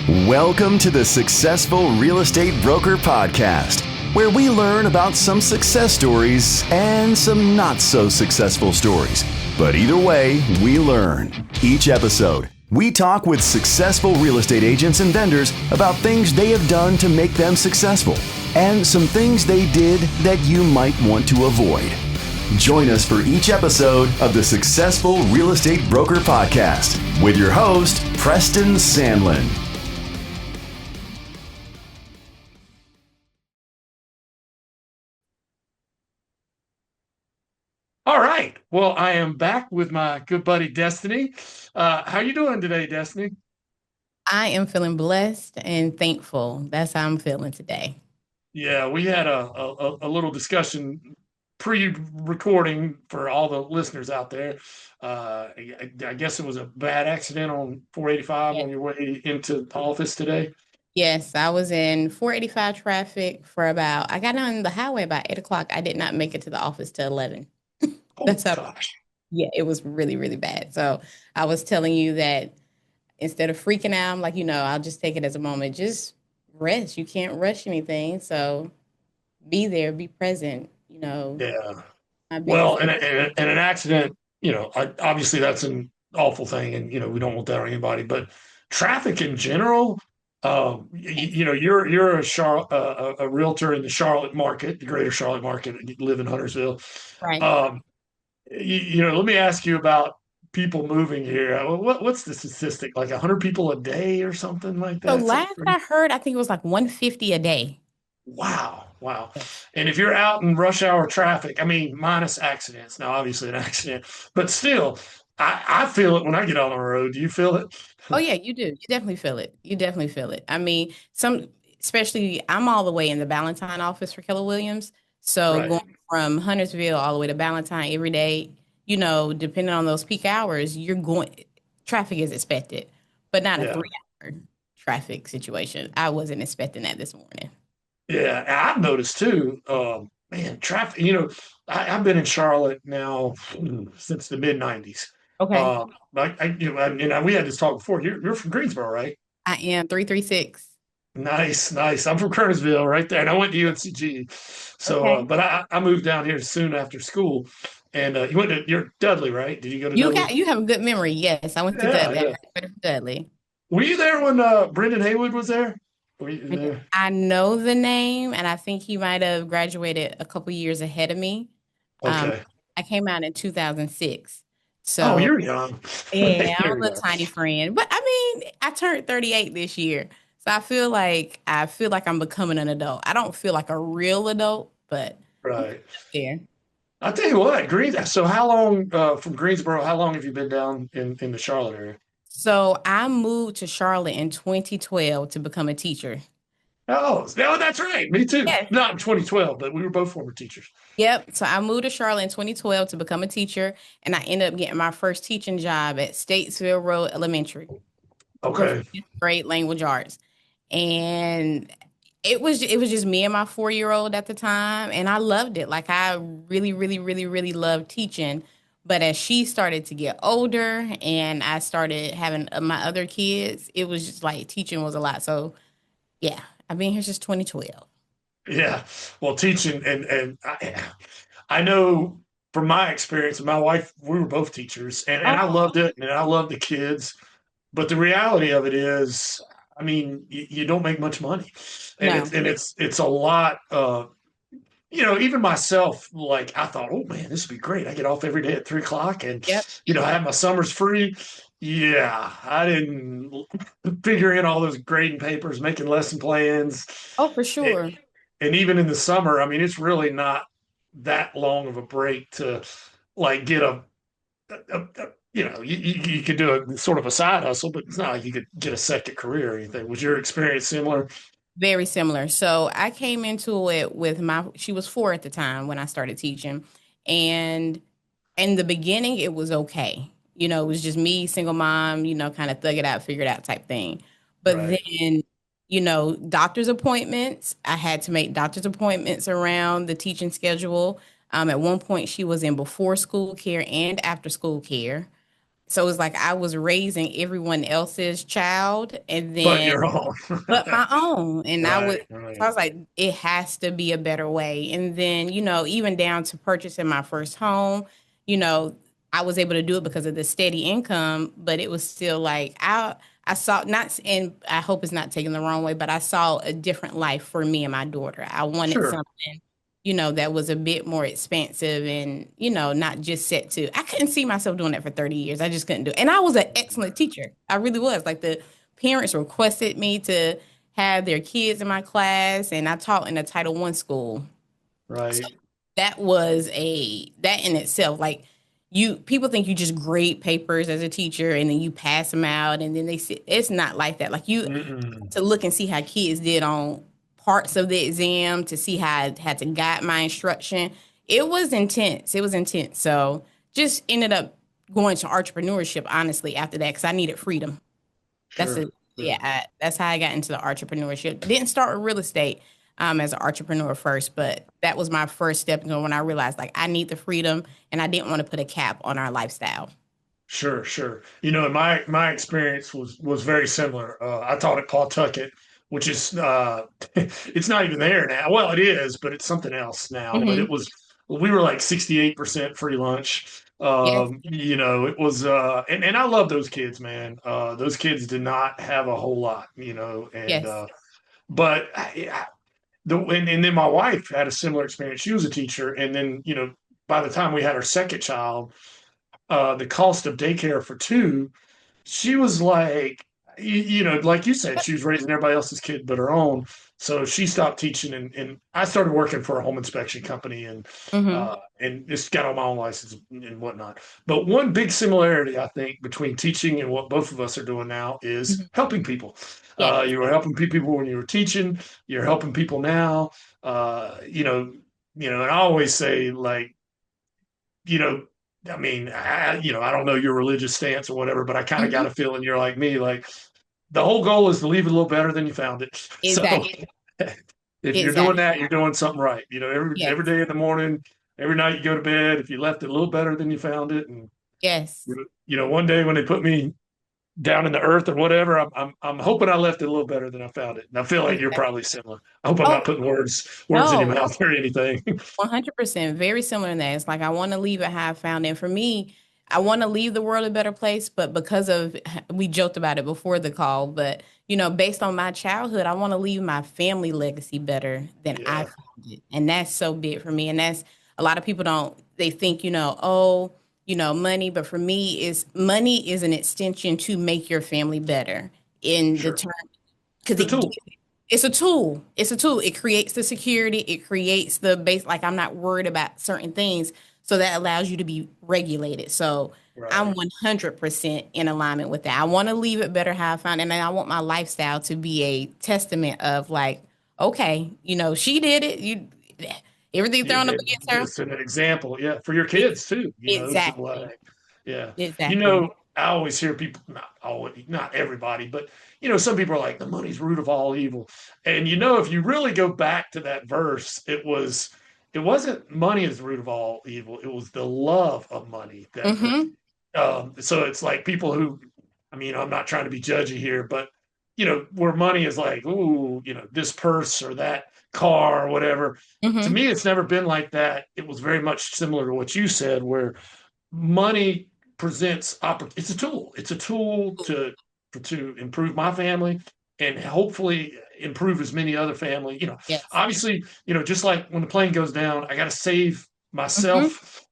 Welcome to the Successful Real Estate Broker Podcast, where we learn about some success stories and some not so successful stories. But either way, we learn. Each episode, we talk with successful real estate agents and vendors about things they have done to make them successful and some things they did that you might want to avoid. Join us for each episode of the Successful Real Estate Broker Podcast with your host, Preston Sandlin. All right. Well, I am back with my good buddy Destiny. How you doing today, Destiny? I am feeling blessed and thankful. That's how I'm feeling today. Yeah, we had a little discussion pre-recording for all the listeners out there. I guess it was a bad accident on 485 Yeah. on your way into the office today. Yes, I was in 485 traffic for I got on the highway about 8 o'clock. I did not make it to the office till 11. Oh That's how, gosh. yeah, it was really, really bad. So I was telling you that instead of freaking out, I'm like, I'll just take it as a moment. Just rest. You can't rush anything. So be there, be present, Yeah. my Well, biggest. and an accident, obviously that's an awful thing, and we don't want that on anybody. But traffic in general, you're a realtor in the Charlotte market, the greater Charlotte market. You live in Huntersville. Right. Um, let me ask you about people moving here. What's the statistic? Like 100 people a day or something like So that? Something last crazy? I heard, I think it was like 150 a day. Wow, wow. And if you're out in rush hour traffic, I mean, minus accidents, now obviously an accident, but still, I feel it when I get on the road. Do you feel it? Oh yeah, you do. You definitely feel it. You definitely feel it. I mean, especially I'm all the way in the Ballantyne office for Keller Williams. So Right. going from Huntersville all the way to Ballantyne every day, depending on those peak hours, traffic is expected, but not a Yeah. 3 hour traffic situation. I wasn't expecting that this morning. Yeah. And I've noticed too, man, traffic, I've been in Charlotte now since the mid 90s. Okay. We had this talk before. You're from Greensboro, right? I am 336. Nice, nice. I'm from Kernersville, right there, and I went to UNCG. So, Okay. but I moved down here soon after school, and you're Dudley, right? Did you go to Dudley? You have a good memory. Yes, I went to Yeah, Dudley. I yeah. graduated from Dudley. Were you there when Brendan Haywood was there? Were you there? I know the name, and I think he might have graduated a couple years ahead of me. Um, Okay. I came out in 2006. Oh, So, you're young. yeah, I'm a You're little young. tiny friend. But I mean, I turned 38 this year. So I feel like I'm becoming an adult. I don't feel like a real adult, but I'm Right. there. I'll tell you what, So, how long from Greensboro? How long have you been down in the Charlotte area? So I moved to Charlotte in 2012 to become a teacher. Oh, no, that's right. Me too. Yes. Not in 2012, but we were both former teachers. Yep. So I moved to Charlotte in 2012 to become a teacher, and I ended up getting my first teaching job at Statesville Road Elementary. For Okay. fifth grade language arts. And it was just me and my 4-year-old at the time. And I loved it. Like I really, really, really, really loved teaching. But as she started to get older and I started having my other kids, it was just like teaching was a lot. So yeah, I've been here since 2012. Yeah. Well, teaching and I know from my experience, my wife, we were both teachers and I Oh, loved it and I loved the kids. But the reality of it is, I mean, you don't make much money. And no. it's a lot even myself, like I thought, oh man, this would be great. I get off every day at 3 o'clock and Yep. I have my summers free. Yeah, I didn't figure in all those grading papers, making lesson plans. Oh, for It, sure. and even in the summer, I mean, it's really not that long of a break to like get you could do a sort of a side hustle, but it's not like you could get a second career or anything. Was your experience similar? Very similar. So I came into it with she was 4 at the time when I started teaching. And in the beginning, it was okay. It was just me, single mom, kind of thug it out, figure it out type thing. But Right. then, doctor's appointments, I had to make doctor's appointments around the teaching schedule. At one point, she was in before school care and after school care. So it's like I was raising everyone else's child and But then you're home. but my own. And Right, so I right. was like, it has to be a better way. And then, even down to purchasing my first home, you know, I was able to do it because of the steady income, but it was still like I saw not, and I hope it's not taken the wrong way, but I saw a different life for me and my daughter. I wanted Sure. something, that was a bit more expansive and, not just set to. I couldn't see myself doing that for 30 years. I just couldn't do it. And I was an excellent teacher. I really was. Like the parents requested me to have their kids in my class, and I taught in a Title I school. So Right. that in itself, like people think you just grade papers as a teacher and then you pass them out and then they see it's not like that. Like you Mm-mm. to look and see how kids did on parts of the exam to see how I had to guide my instruction. It was intense. It was intense. So just ended up going to entrepreneurship honestly after that because I needed freedom. That's Sure. it. Yeah, Sure. that's how I got into the entrepreneurship. Didn't start with real estate as an entrepreneur first, but that was my first step when I realized like I need the freedom and I didn't want to put a cap on our lifestyle. Sure, sure. My experience was very similar. I taught at Pawtucket, which is it's not even there now. Well, it is, but it's something else now. But Hmm. we were like 68% free lunch. Yes, It was and I love those kids, man. Those kids did not have a whole lot, and yes. but and then my wife had a similar experience. She was a teacher, and then by the time we had our second child, the cost of daycare for two, she was like, like you said, she was raising everybody else's kid but her own. So she stopped teaching, and I started working for a home inspection company, Hmm. and just got on my own license and whatnot. But one big similarity, I think, between teaching and what both of us are doing now is Hmm. helping people. Yes. You were helping people when you were teaching. You're helping people now. And I always say, like, you know, I mean, I don't know your religious stance or whatever, but I kind of got Hmm. a feeling you're like me. Like the whole goal is to leave it a little better than you found it. So Exactly. if you're doing Exactly. that, you're doing something right. Every Yes. day in the morning, every night you go to bed, if you left it a little better than you found it, and Yes. one day when they put me down in the earth or whatever, I'm hoping I left it a little better than I found it. And I feel like you're Exactly. probably similar. I hope I'm Oh not putting words in your no. mouth or anything. 100%, very similar in that. It's like I want to leave it how I found it. For me, I want to leave the world a better place, but because of we joked about it before the call, but based on my childhood, I want to leave my family legacy better than I Yeah, found it. And that's so big for me. And that's a lot of people don't they think, oh, money, but for me is money is an extension to make your family better in the sure. term It's because a tool. it's a tool. It's a tool. It creates the security. It creates the base. Like I'm not worried about certain things. So that allows you to be regulated. So I'm Right. 100% in alignment with that. I want to leave it better how I found it. And I want my lifestyle to be a testament of like, okay, she did it. Everything Yeah, thrown up against her. just an example. Yeah, for your Ex- kids too. So Exactly. like, yeah, Exactly. I always hear people, not always, not everybody, but some people are like, the money's root of all evil. And if you really go back to that verse, it wasn't money is the root of all evil. It was the love of money that Mm-hmm. so it's like people who, I mean, I'm not trying to be judgy here, but where money is like, ooh, this purse or that car or whatever. To Mm-hmm. me, it's never been like that. It was very much similar to what you said, where money presents it's a tool. It's a tool to improve my family and hopefully improve as many other family. Yes. Obviously, just like when the plane goes down, I got to save Mm-hmm. myself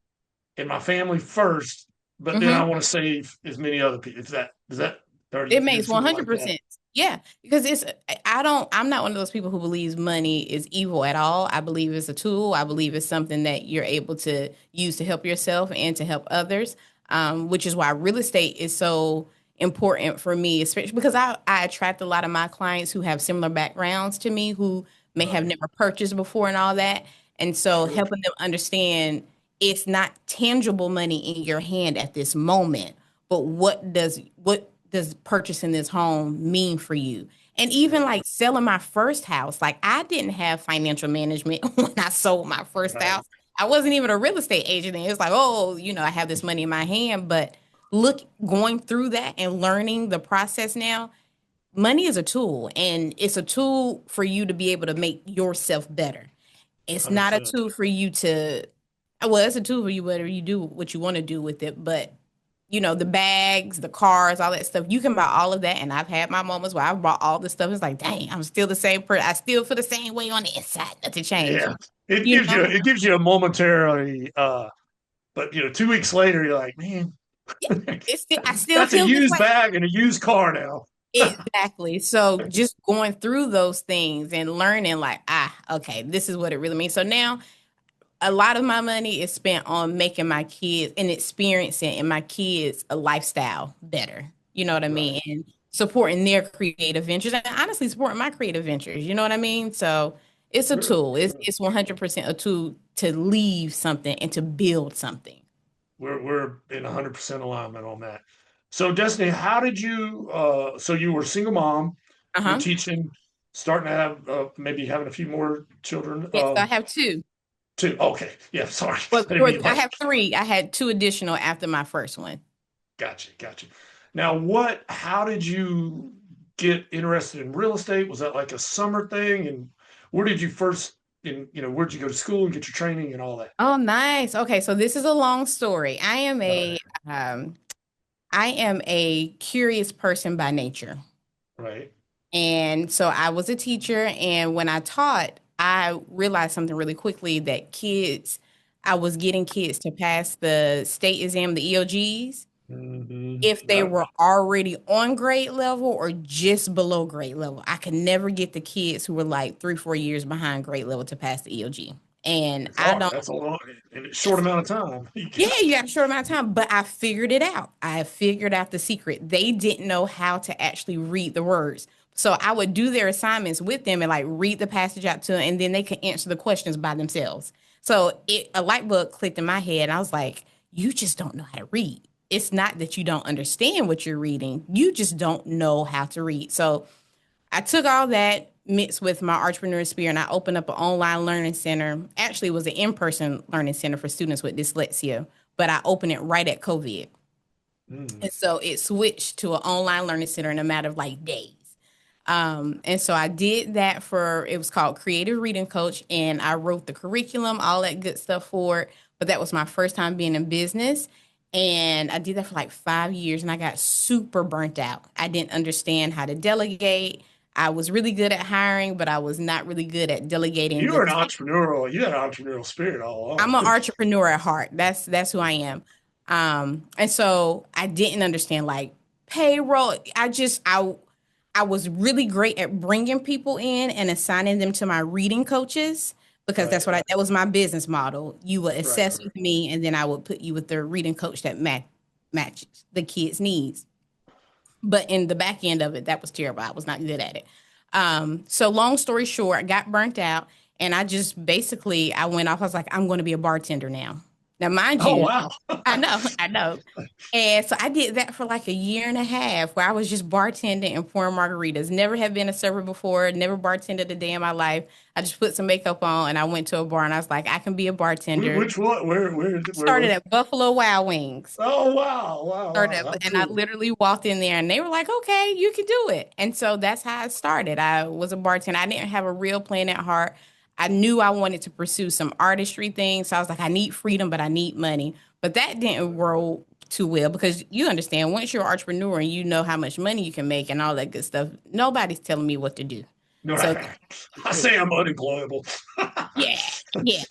and my family first, but then I Mm-hmm. want to save as many other people. Does that or It did makes something like that? 100%. Yeah, because I'm not one of those people who believes money is evil at all. I believe it's a tool. I believe it's something that you're able to use to help yourself and to help others. Which is why real estate is so important for me, especially because I attract a lot of my clients who have similar backgrounds to me who may have Right. never purchased before and all that. And so Sure. helping them understand it's not tangible money in your hand at this moment, but what does purchasing this home mean for you? And even Right. like selling my first house, like I didn't have financial management when I sold my first Right. house. I wasn't even a real estate agent. And it was like, oh, I have this money in my hand, but going through that and learning the process now, money is a tool, and it's a tool for you to be able to make yourself better. It's not a 100%. tool for you to, well, it's a tool for you whether you do what you want to do with it. But the bags, the cars, all that stuff, you can buy all of that. And I've had my moments where I've bought all this stuff. It's like, dang, I'm still the same person. I still feel the same way on the inside. Nothing changed. Yeah. It You gives you know, it gives you a momentary but 2 weeks later you're like, man, yeah, I still that's a feel this used way. bag and a used car now. Exactly. So just going through those things and learning, like, okay, this is what it really means. So now a lot of my money is spent on making my kids and experiencing in my kids a lifestyle better. You know what I mean? Right. And supporting their creative ventures and honestly supporting my creative ventures. You know what I mean? So it's a Sure. tool. It's Sure. it's 100% a tool to leave something and to build something. We're in 100% alignment on that. So Destiny, how did you so you were a single mom, you're Uh-huh. teaching, starting to have maybe having a few more children. Yes, I have two. Two. Okay. Yeah, sorry. Well, I didn't or mean I like have three. I had two additional after my first one. gotcha, gotcha. Now how did you get interested in real estate? Was that like a summer thing? And where did you first where'd you go to school and get your training and all that? Oh, nice. Okay, so this is a long story. All right. Um I am a curious person by nature. Right. And so I was a teacher, and when I taught, I realized something really quickly that I was getting kids to pass the state exam, the EOGs, if they Yep. were already on grade level or just below grade level. I could never get the kids who were like 3, 4 years behind grade level to pass the EOG. And It's I hard. don't That's a long in a short amount of time. Yeah, you got a short amount of time, but I figured it out. I figured out the secret. They didn't know how to actually read the words. So I would do their assignments with them and like read the passage out to them, and then they could answer the questions by themselves. So a light bulb clicked in my head, and I was like, you just don't know how to read. It's not that you don't understand what you're reading, you just don't know how to read. So I took all that mixed with my entrepreneur spirit and I opened up an online learning center. Actually, it was an in-person learning center for students with dyslexia, but I opened it right at COVID. Mm. And so it switched to an online learning center in a matter of like days. And so I did that it was called Creative Reading Coach, and I wrote the curriculum, all that good stuff for it. But that was my first time being in business. And I did that for like 5 years, and I got super burnt out. I didn't understand how to delegate. I was really good at hiring, but I was not really good at delegating You the were an team. entrepreneurial. You had an entrepreneurial spirit all I'm along. an entrepreneur at heart. That's who I am. And so I didn't understand like payroll. I was really great at bringing people in and assigning them to my reading coaches because Right. that was my business model. You would Right. assess with me, and then I would put you with the reading coach that matches the kids' needs. But in the back end of it, that was terrible. I was not good at it. So long story short, I got burnt out, and I just basically I went off. I was like, I'm going to be a bartender now. Now, mind Oh you, wow. I know. And so I did that for like a year and a half where I was just bartending and pouring margaritas. Never have been a server before, never bartended a day in my life. I just put some makeup on and I went to a bar and I was like, I can be a bartender. Which one? Where Started was? at Buffalo Wild Wings. Oh wow, wow, Started wow. at, How and I cool. literally walked in there and they were like, okay, you can do it. And so that's how I started. I was a bartender. I didn't have a real plan at heart. I knew I wanted to pursue some artistry things. So I was like, I need freedom, but I need money. But that didn't roll too well because you understand once you're an entrepreneur and you know how much money you can make and all that good stuff, nobody's telling me what to do. No, So I say I'm unemployable. yeah, yeah.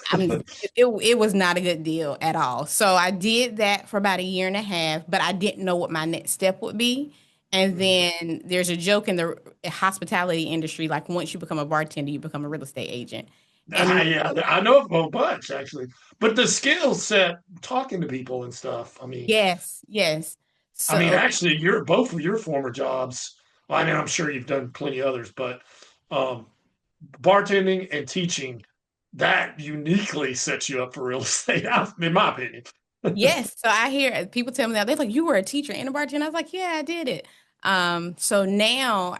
It was not a good deal at all. So I did that for about a year and a half, but I didn't know what my next step would be. And Mhm. then there's a joke in the hospitality industry, like once you become a bartender, you become a real estate agent. And Yeah, I know of a bunch actually, but the skill set, talking to people and stuff. yes, yes. So Actually, your both of your former jobs. Well, I'm sure you've done plenty others, but um, bartending and teaching that uniquely sets you up for real estate, in my opinion. yes, so I hear people tell me that they're like, you were a teacher and a bartender. I was like, yeah, I did it. So now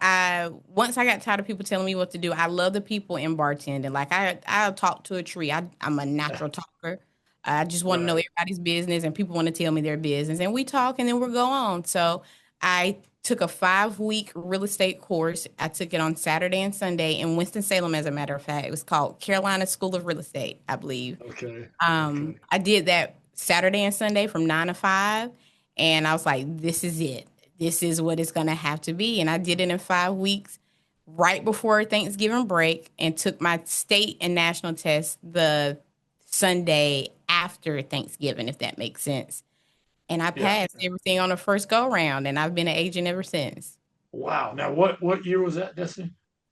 once I got tired of people telling me what to do, I love the people in bartending. Like I'll talk to a tree. I'm a natural talker. I just want to know Right. everybody's business, and people want to tell me their business, and we talk, and then we'll go on. So I took a 5 week real estate course. I took it on Saturday and Sunday in Winston-Salem, as a matter of fact. It was called Carolina School of Real Estate, I believe. Okay. Okay. I did that Saturday and Sunday from 9 to 5, and I was like, this is it. This is what it's gonna have to be. And I did it in 5 weeks, right before Thanksgiving break, and took my state and national test the Sunday after Thanksgiving, if that makes sense. And I Yeah. passed everything on the first go round, and I've been an agent ever since. Wow. Now, what year was that, Destiny?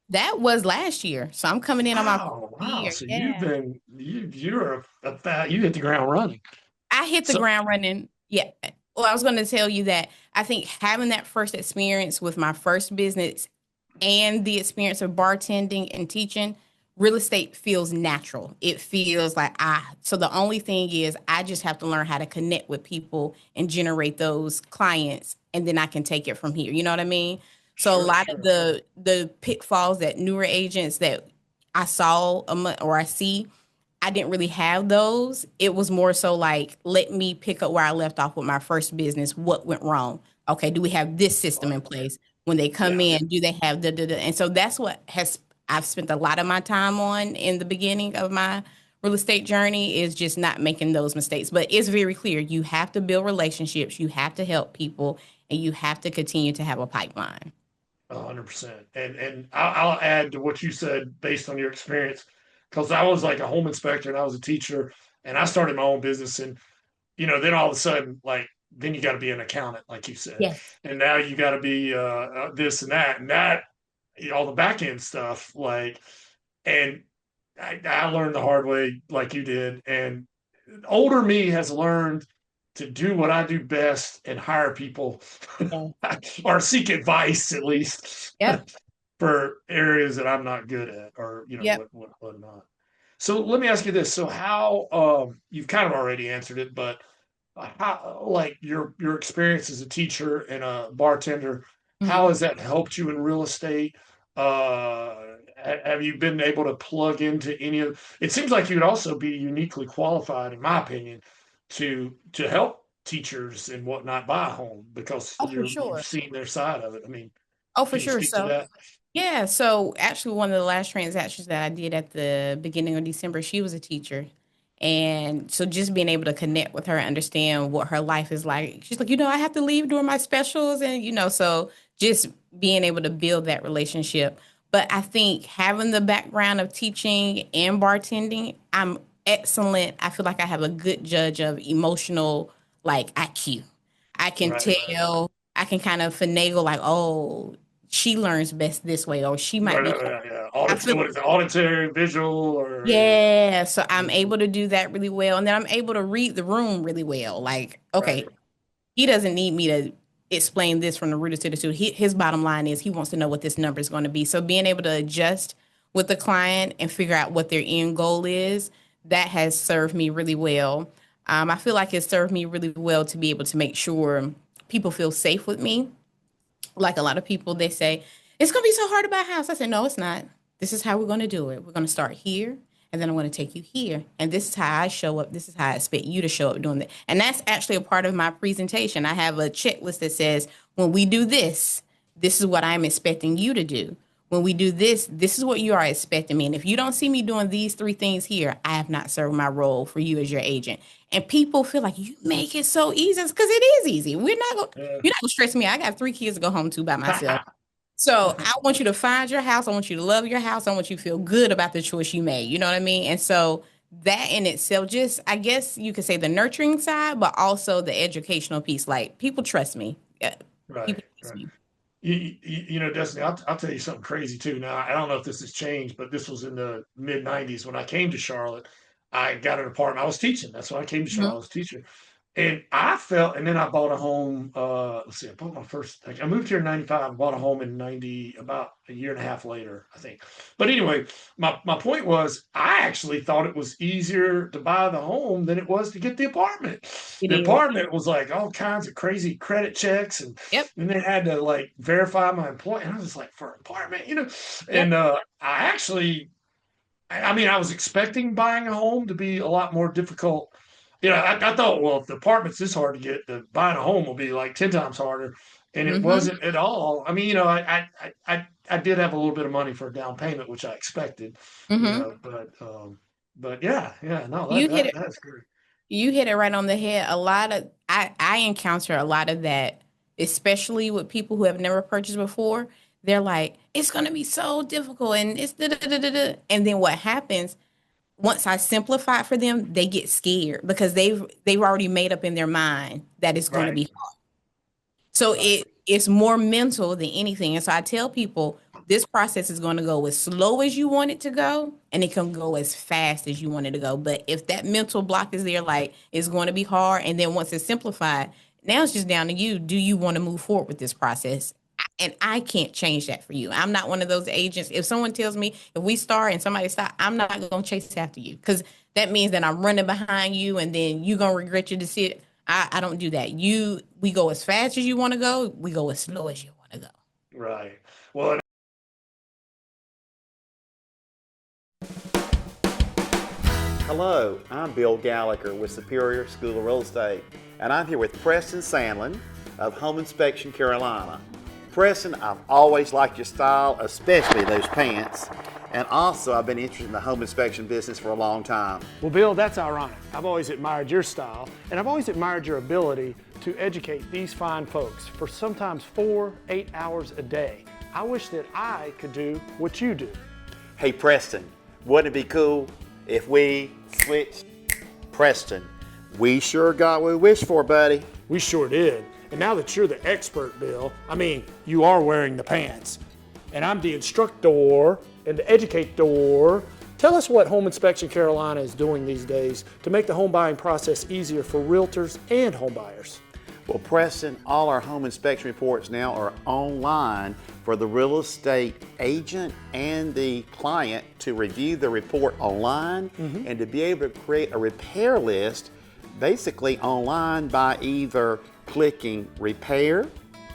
That was last year, so I'm coming in on my fourth Wow. Wow. year. So Yeah. you're you hit the ground running. I hit the So ground running. Yeah. Well, I was going to tell you that I think having that first experience with my first business and the experience of bartending and teaching, real estate feels natural. It feels like, so the only thing is I just have to learn how to connect with people and generate those clients, and then I can take it from here. You know what I mean? So a sure, lot of sure. the pitfalls that newer agents that I saw or I see, I didn't really have those. It was more so like, let me pick up where I left off with my first business. What went wrong? Okay, do we have this system in place? When they come Yeah. in, do they have the? And so that's what has I've spent a lot of my time on in the beginning of my real estate journey, is just not making those mistakes. But it's very clear you have to build relationships, you have to help people, and you have to continue to have a pipeline. 100%. And I'll add to what you said based on your experience, because I was like a home inspector and I was a teacher, and I started my own business, and then all of a sudden, like, then you got to be an accountant, like you said, Yes. and now you got to be this and that, all the back end stuff, like, and I learned the hard way, like you did, and older me has learned to do what I do best and hire people Yeah. or seek advice at least Yep. for areas that I'm not good at, or Yep. what not. So let me ask you this: so how you've kind of already answered it, but how, like, your experience as a teacher and a bartender, how Mhm. has that helped you in real estate? Have you been able to plug into any of? It seems like you'd also be uniquely qualified, in my opinion, to help teachers and whatnot buy a home, because Oh, for you've sure. seen their side of it. I mean, Oh, for can you sure. speak to So that? yeah, so actually one of the last transactions that I did at the beginning of December, she was a teacher. And so just being able to connect with her, understand what her life is like. She's like, I have to leave during my specials, and so just being able to build that relationship. But I think having the background of teaching and bartending, I'm excellent. I feel like I have a good judge of emotional, like, IQ. I can Right, right, tell, I can kind of finagle, like, oh, she learns best this way, or she might right, be. right, right, yeah. I feel, What is it? Auditory, visual, or yeah, so I'm mhm, able to do that really well. And then I'm able to read the room really well. Like, okay, right, he doesn't need me to explain this from the root to the suit. His bottom line is he wants to know what this number is going to be. So being able to adjust with the client and figure out what their end goal is, that has served me really well. I feel like it served me really well to be able to make sure people feel safe with me. Like, a lot of people, they say it's going to be so hard to buy a house. I said, no, it's not. This is how we're going to do it. We're going to start here, and then I'm going to take you here, and this is how I show up. This is how I expect you to show up doing that. And that's actually a part of my presentation. I have a checklist that says, when we do this, this is what I'm expecting you to do. When we do this, this is what you are expecting me. And if you don't see me doing these three things here, I have not served my role for you as your agent. And people feel like you make it so easy, because it is easy. yeah. You're not gonna stress me. I got three kids to go home to by myself. So I want you to find your house. I want you to love your house. I want you to feel good about the choice you made. You know what I mean? And so that in itself, just, I guess you could say, the nurturing side, but also the educational piece. Like, people trust me. Yeah, people Right, trust right. me. Destiny, I'll tell you something crazy too. Now, I don't know if this has changed, but this was in the mid 90s when I came to Charlotte. I got an apartment. I was teaching. That's why I came to Charlotte. I Mhm. was teaching. And I felt, and then I bought a home. Let's see, I bought my first, like, I moved here in 95, I bought a home in 90, about a year and a half later, I think. But anyway, my point was, I actually thought it was easier to buy the home than it was to get the apartment. It The is. apartment was like all kinds of crazy credit checks, and Yep. then they had to like verify my employment. And I was just like, for an apartment, Yep. and I actually, I mean, I was expecting buying a home to be a lot more difficult, I thought, well, if the apartment's this hard to get, buying a home will be like 10 times harder. And it Mm-hmm. wasn't at all. I mean, I did have a little bit of money for a down payment, which I expected, Mm-hmm. but yeah, no, You hit it. that's great. You hit it right on the head. A lot of I encounter a lot of that, especially with people who have never purchased before. They're like, it's gonna be so difficult, and it's da da da da da. And then what happens once I simplify it for them, they get scared because they've already made up in their mind that it's going to Right, be. So right, it's more mental than anything. And so I tell people this process is going to go as slow as you want it to go, and it can go as fast as you want it to go. But if that mental block is there, like it's going to be hard, and then once it's simplified, now it's just down to you. Do you want to move forward with this process? And I can't change that for you. I'm not one of those agents. If someone tells me if we start and somebody stop, I'm not going to chase after you because that means that I'm running behind you, and then you're gonna regret your decision. I don't do that. We go as fast as you want to go. We go as slow as you want to go. right. Well, Hello, I'm Bill Gallagher with Superior School of Real Estate, and I'm here with Preston Sandlin of Home Inspection Carolina. Preston, I've always liked your style, especially those pants, and also I've been interested in the home inspection business for a long time. Well, Bill, that's ironic. I've always admired your style, and I've always admired your ability to educate these fine folks for sometimes 4-8 hours a day. I wish that I could do what you do. Hey Preston, wouldn't it be cool if we switched? Preston, we sure got what we wished for, buddy. We sure did. And now that you're the expert, Bill, I mean, you are wearing the pants. And I'm the instructor and the educator. Tell us what Home Inspection Carolina is doing these days to make the home buying process easier for realtors and home buyers. Well, Preston, all our home inspection reports now are online for the real estate agent and the client to review the report online and to be able to create a repair list basically online by either clicking repair,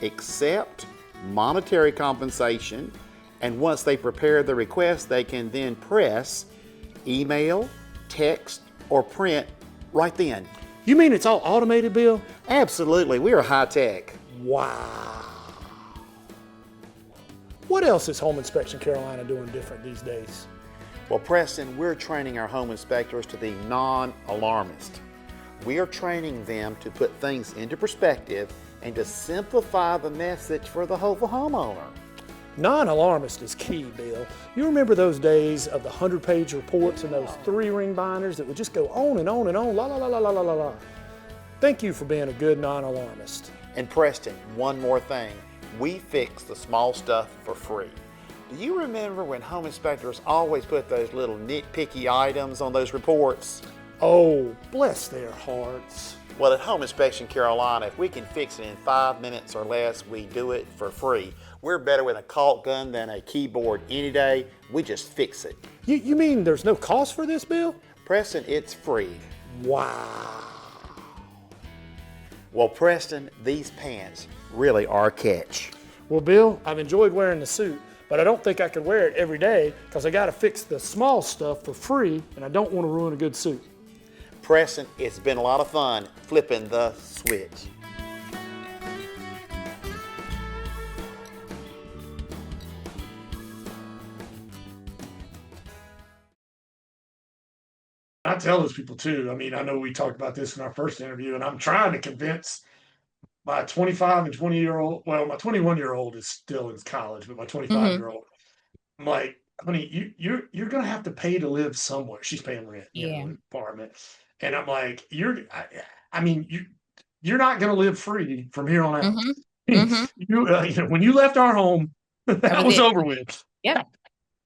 accept, monetary compensation, and once they prepare the request, they can then press email, text, or print right then. You mean it's all automated, Bill? Absolutely, we are high tech. Wow. What else is Home Inspection Carolina doing different these days? Well, Preston, we're training our home inspectors to be non-alarmist. We are training them to put things into perspective and to simplify the message for the hopeful homeowner. Non-alarmist is key, Bill. You remember those days of the 100-page reports and those 3-ring binders that would just go on and on and on, la la la la la la la la. Thank you for being a good non-alarmist. And Preston, one more thing. We fix the small stuff for free. Do you remember when home inspectors always put those little nitpicky items on those reports? Oh, bless their hearts. Well, at Home Inspection Carolina, if we can fix it in 5 minutes or less, we do it for free. We're better with a caulk gun than a keyboard any day. We just fix it. You mean there's no cost for this, Bill? Preston, it's free. Wow. Well, Preston, these pants really are a catch. Well, Bill, I've enjoyed wearing the suit, but I don't think I could wear it every day because I got to fix the small stuff for free, and I don't want to ruin a good suit. Preston, it's been a lot of fun flipping the switch. I tell those people too. I mean, I know we talked about this in our first interview, and I'm trying to convince my 25 and 20-year-old. Well, my 21-year-old is still in college, but my 25-year-old, I'm like, honey, you're gonna have to pay to live somewhere. She's paying rent, Yeah. apartment, and I'm like, I mean, you're not gonna live free from here on out. Mm-hmm. Mm-hmm. When you left our home, that was it. over with. Yeah.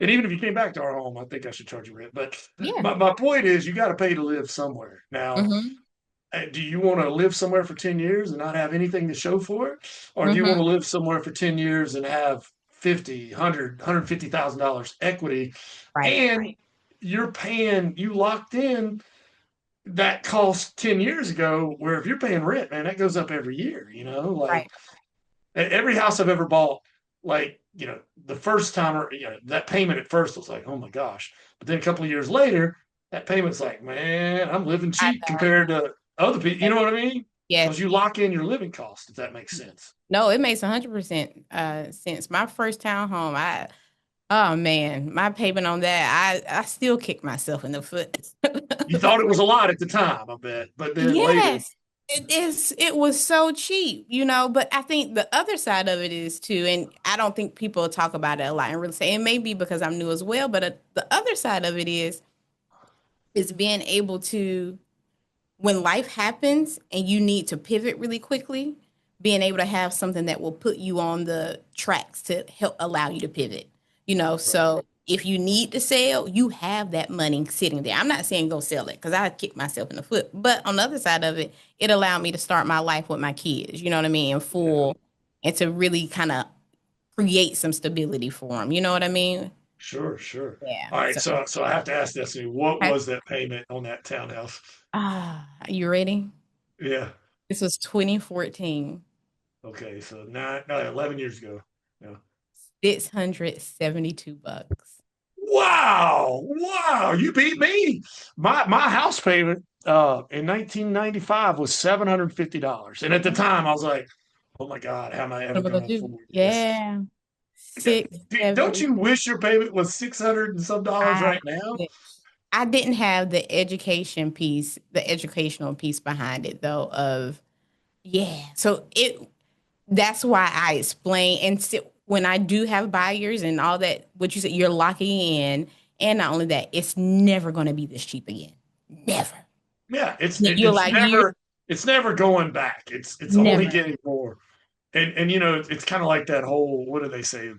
And even if you came back to our home, I think I should charge you rent. But Yeah. my point is, you got to pay to live somewhere. Now, Mm-hmm. do you want to live somewhere for 10 years and not have anything to show for it? Or do you want to live somewhere for 10 years and have $150,000 equity? Right. And you locked in that cost 10 years ago, where if you're paying rent, man, that goes up every year, like Right. every house I've ever bought, like, the first time, that payment at first was like, oh my gosh. But then a couple of years later, that payment's like, man, I'm living I cheap know. compared to other people. You know what I mean? Yes. Because you lock in your living cost, if that makes sense. No, it makes 100% sense. My first townhome, oh man, my payment on that, I still kick myself in the foot. You thought it was a lot at the time, I bet, but then later, Yes, it is. It was so cheap, but I think the other side of it is too, and I don't think people talk about it a lot in real estate. It may be because I'm new as well, but the other side of it is being able to, when life happens and you need to pivot really quickly, being able to have something that will put you on the tracks to help allow you to pivot. So if you need to sell, you have that money sitting there. I'm not saying go sell it because I kick myself in the foot. But on the other side of it, it allowed me to start my life with my kids, you know what I mean, in full, and to really kind of create some stability for them. You know what I mean? sure, sure. Yeah. All right, So, so I have to ask Destiny, what okay. was that payment on that townhouse? You ready? Yeah. This was 2014. Okay, so 11 years ago. Yeah. $672. Wow, you beat me. My house payment in 1995 was $750. And at the time I was like, oh my God, how am I What ever am I gonna gonna do? afford this? Yeah. Six, Don't seven. you wish your payment was 600 and some dollars I right now? wish. I didn't have the education piece, the educational piece behind it though, yeah. So that's why I explain and when I do have buyers and all that, what you said, you're locking in. And not only that, it's never gonna be this cheap again. Never. Yeah, You're like, you're it's never going back. It's only never getting more. And it's kind of like that whole, what do they say?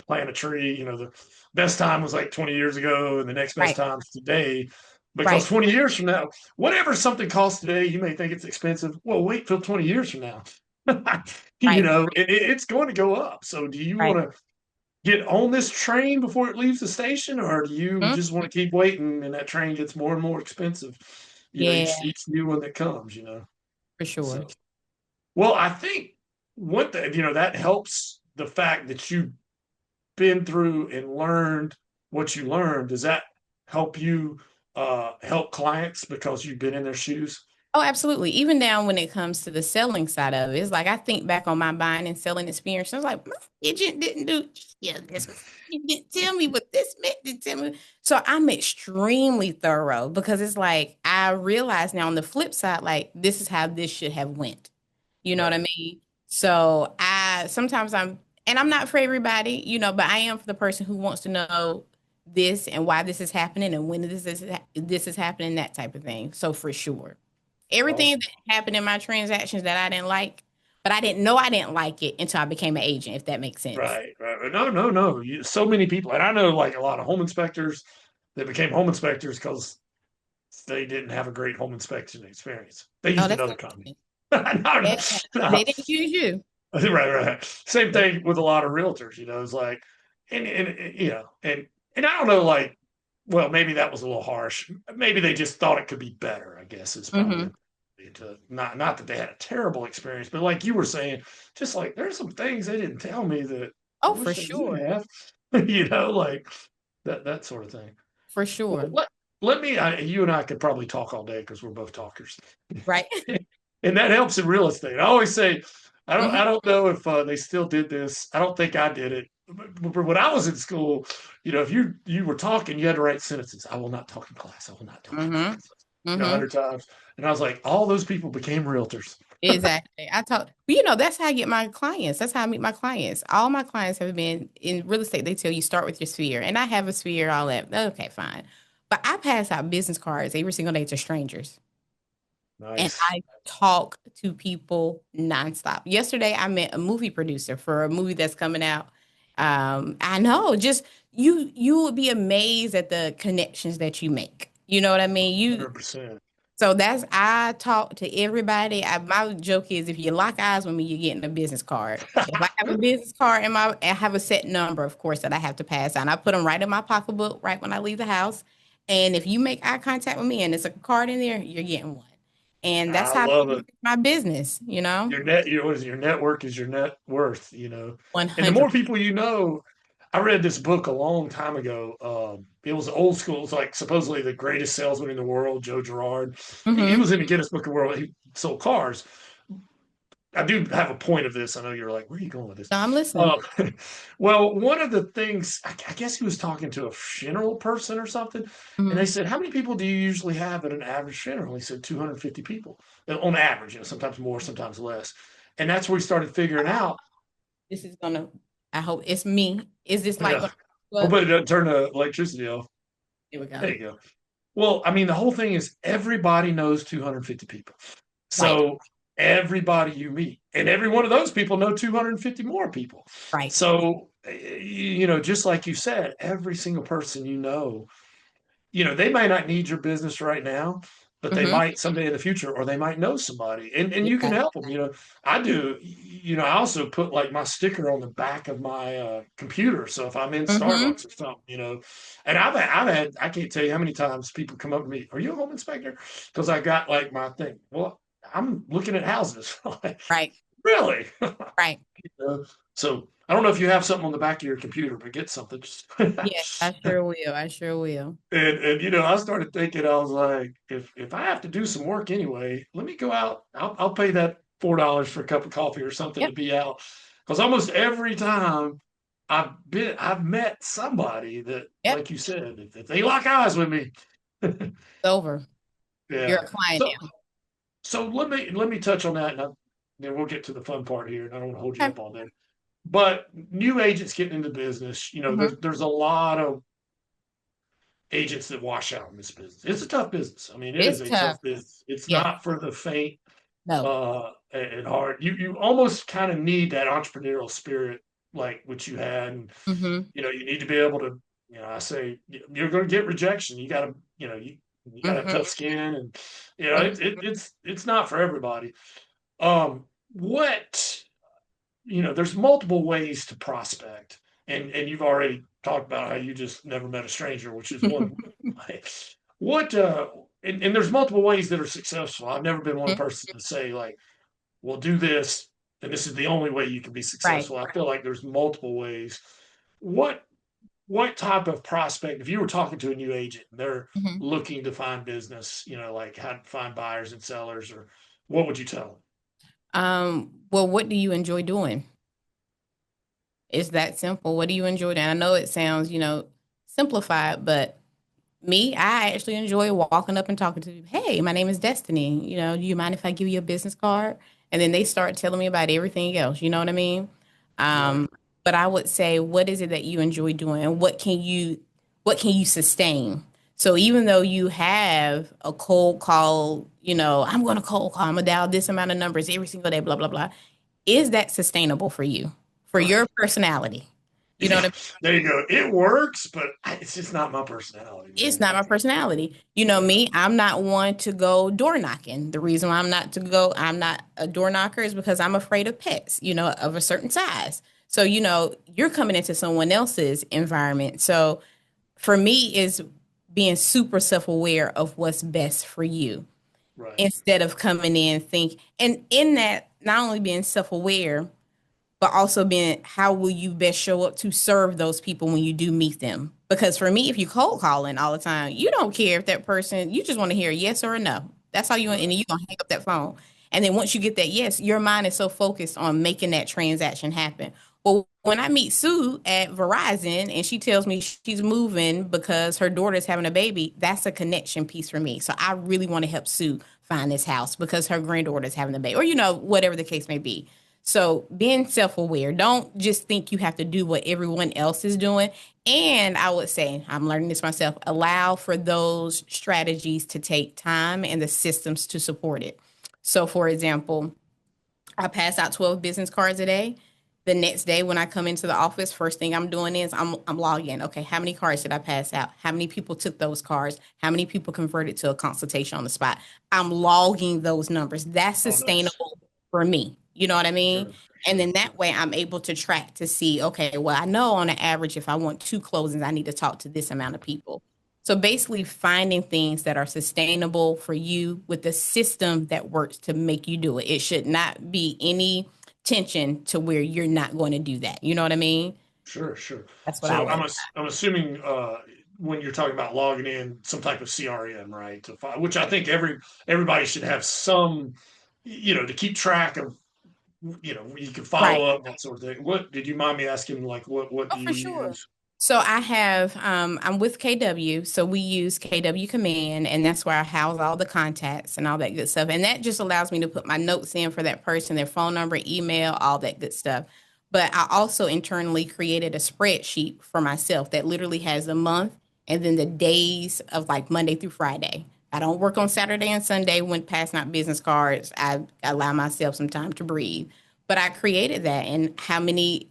Plant a tree. The best time was like 20 years ago, and the next best right, time is today. Because right, 20 years from now, whatever something costs today, you may think it's expensive. Well, wait till 20 years from now. right, It's going to go up. So, do you right. want to get on this train before it leaves the station, or do you Mhm. just want to keep waiting and that train gets more and more expensive? Yeah, Each new one that comes. for So. sure. Well, I think that helps the fact that you've been through and learned what you learned. Does that help you help clients because you've been in their shoes? Oh, absolutely. Even down when it comes to the selling side of it, it's like I think back on my buying and selling experience. I was like, my agent didn't do this. He didn't tell me what this meant. Didn't tell me. So I'm extremely thorough because it's like I realize now on the flip side, like this is how this should have went. You know what I Right. mean? So I sometimes and I'm not for everybody, but I am for the person who wants to know this and why this is happening and when this is happening, that type of thing. So for sure. Everything Awesome. that happened in my transactions that I didn't like, but I didn't know I didn't like it until I became an agent, if that makes sense. Right. No, no, no. So many people, and I know like a lot of home inspectors that became home inspectors because they didn't have a great home inspection experience. They Oh, used that's another not company. true. No, no, Yeah. no. They didn't use you. Right. Same thing with a lot of realtors. It's like, and I don't know, like, well, maybe that was a little harsh. Maybe they just thought it could be better. I guess is probably Hmm. not that they had a terrible experience, but like you were saying, just like there's some things they didn't tell me that I Oh, for wish they would sure. have. Like that sort of thing. For Well, sure. let me. You and I could probably talk all day because we're both talkers. Right. And that helps in real estate. I always say, I Hmm. don't know if they still did this. I don't think I did it. But when I was in school, if you were talking, you had to write sentences. I will not talk in class. I will not talk in Hmm. class. 100 Hmm. times. And I was like, all those people became realtors. Exactly. that's how I get my clients. That's how I meet my clients. All my clients have been in real estate. They tell you start with your sphere. And I have a sphere, all that. Okay, fine. But I pass out business cards every single day to strangers. And Nice. I talk to people nonstop. Yesterday, I met a movie producer for a movie that's coming out. I know, just you would be amazed at the connections that you make. You know what I mean? 100%. So I talk to everybody. My joke is if you lock eyes with me, you're getting a business card. If I have a business card I have a set number, of course, that I have to pass on. I put them right in my pocketbook right when I leave the house. And if you make eye contact with me and it's a card in there, you're getting one. And that's I how I love it. manage my business, Your what is it? Your network is your net worth. And the more 100%. people you know, I read this book a long time ago. It was old school. It's like supposedly the greatest salesman in the world, Joe Girard. He Mm-hmm. was in the Guinness Book of World. He sold cars. I do have a point of this. I know you're like, where are you going with this? No, I'm listening. Uh, well, one of the things, I guess he was talking to a funeral person or something, and Mm-hmm. they said, how many people do you usually have at an average funeral? He said 250 people on average, sometimes more, sometimes less. And that's where we started figuring out, This is gonna. I hope it's me. Is this light yeah, gonna go up? hopefully it doesn't turn the electricity off. Here we There go. you go. Well, I mean, the whole thing is everybody knows 250 people. Right. So everybody you meet, and every one of those people know 250 more people. Right. So, just like you said, every single person they might not need your business right now, but they Mm-hmm. might someday in the future, or they might know somebody, and you can Yeah. help them. I do. I also put like my sticker on the back of my computer, so if I'm in Mm-hmm. Starbucks or something, and I've had I can't tell you how many times people come up to me, "Are you a home inspector?" Because I got like my thing. Well, I'm looking at houses. Like, Right. really? Right. So I don't know if you have something on the back of your computer, but get something. Yes, I sure will. I sure will. And I started thinking, I was like, if I have to do some work anyway, let me go out. I'll pay that $4 for a cup of coffee or something to Yep. be out. Because almost every time I've met somebody that, Yep. like you said, if they lock eyes with me. It's over. You're Yeah. a client So now. so let me touch on that, and then we'll get to the fun part here. And I don't want to hold you Okay. up all day. But new agents getting into business, Mm-hmm. there's a lot of agents that wash out in this business. It's a tough business. I mean, it is It's a tough. tough business. It's Yes. not for the faint No. and hard. You almost kind of need that entrepreneurial spirit, like what you had. And, Mm-hmm. you need to be able to, I say you're going to get rejection. You got to, you got to have Mm-hmm. tough skin, and Mm-hmm. it's not for everybody. What there's multiple ways to prospect, and you've already talked about how you just never met a stranger, which is one way. What and there's multiple ways that are successful. I've never been one person to say like, well, do this, and this is the only way you can be Right. successful. I feel like there's multiple ways. What what type of prospect, if you were talking to a new agent and they're Mm-hmm. looking to find business, like how to find buyers and sellers, or what would you tell them? Well, what do you enjoy doing? It's that simple. What do you enjoy doing? I know it sounds, simplified, but me, I actually enjoy walking up and talking to people. Hey, my name is Destiny. Do you mind if I give you a business card? And then they start telling me about everything else. You know what I mean? Right. Um, but I would say, what is it that you enjoy doing, and what can you sustain? So even though you have a cold call, I'm going to cold call, I'm gonna dial this amount of numbers every single day, blah blah blah. Is that sustainable for you, for your Right. personality? You know what Yeah, I mean? there you go. It works, but it's just not my personality, It's man. not my personality. Yeah, Me, I'm not one to go door knocking. The reason why I'm not a door knocker is because I'm afraid of pets, of a certain size. So, you're coming into someone else's environment. So for me is being super self-aware of what's best for you right, instead of coming in think and in that not only being self-aware but also being how will you best show up to serve those people when you do meet them. Because for me, if you cold calling all the time, you don't care if that person, you just want to hear a yes or a no. That's all you want, and right, then you're gonna hang up that phone. And then once you get that yes, your mind is so focused on making that transaction happen. Well, when I meet Sue at Verizon and she tells me she's moving because her daughter's having a baby, that's a connection piece for me. So I really want to help Sue find this house because her granddaughter's having a baby, or whatever the case may be. So being self-aware, don't just think you have to do what everyone else is doing. And I would say, I'm learning this myself, allow for those strategies to take time and the systems to support it. So for example, I pass out 12 business cards a day. The next day when I come into the office, first thing I'm doing is I'm logging. Okay, how many cards did I pass out? How many people took those cards? How many people converted to a consultation on the spot? I'm logging those numbers. That's oh, nice, sustainable for me. You know what I mean? sure, And sure, then that way I'm able to track to see, okay, well, I know on an average, if I want two closings, I need to talk to this amount of people. So basically finding things that are sustainable for you with the system that works to make you do it. It should not be any tension to where you're not going to do that. You know what I mean? Sure. That's what I So like. I'm assuming when you're talking about logging in some type of CRM, right? Which I think everybody should have some, to keep track of, you can follow Right. up that sort of thing. What did you mind me asking? Like, what Oh, do for you sure. use? So I have, I'm with KW, so we use KW Command, and that's where I house all the contacts and all that good stuff. And that just allows me to put my notes in for that person, their phone number, email, all that good stuff. But I also internally created a spreadsheet for myself that literally has the month and then the days of like Monday through Friday. I don't work on Saturday and Sunday when passing out business cards. I allow myself some time to breathe. But I created that and how many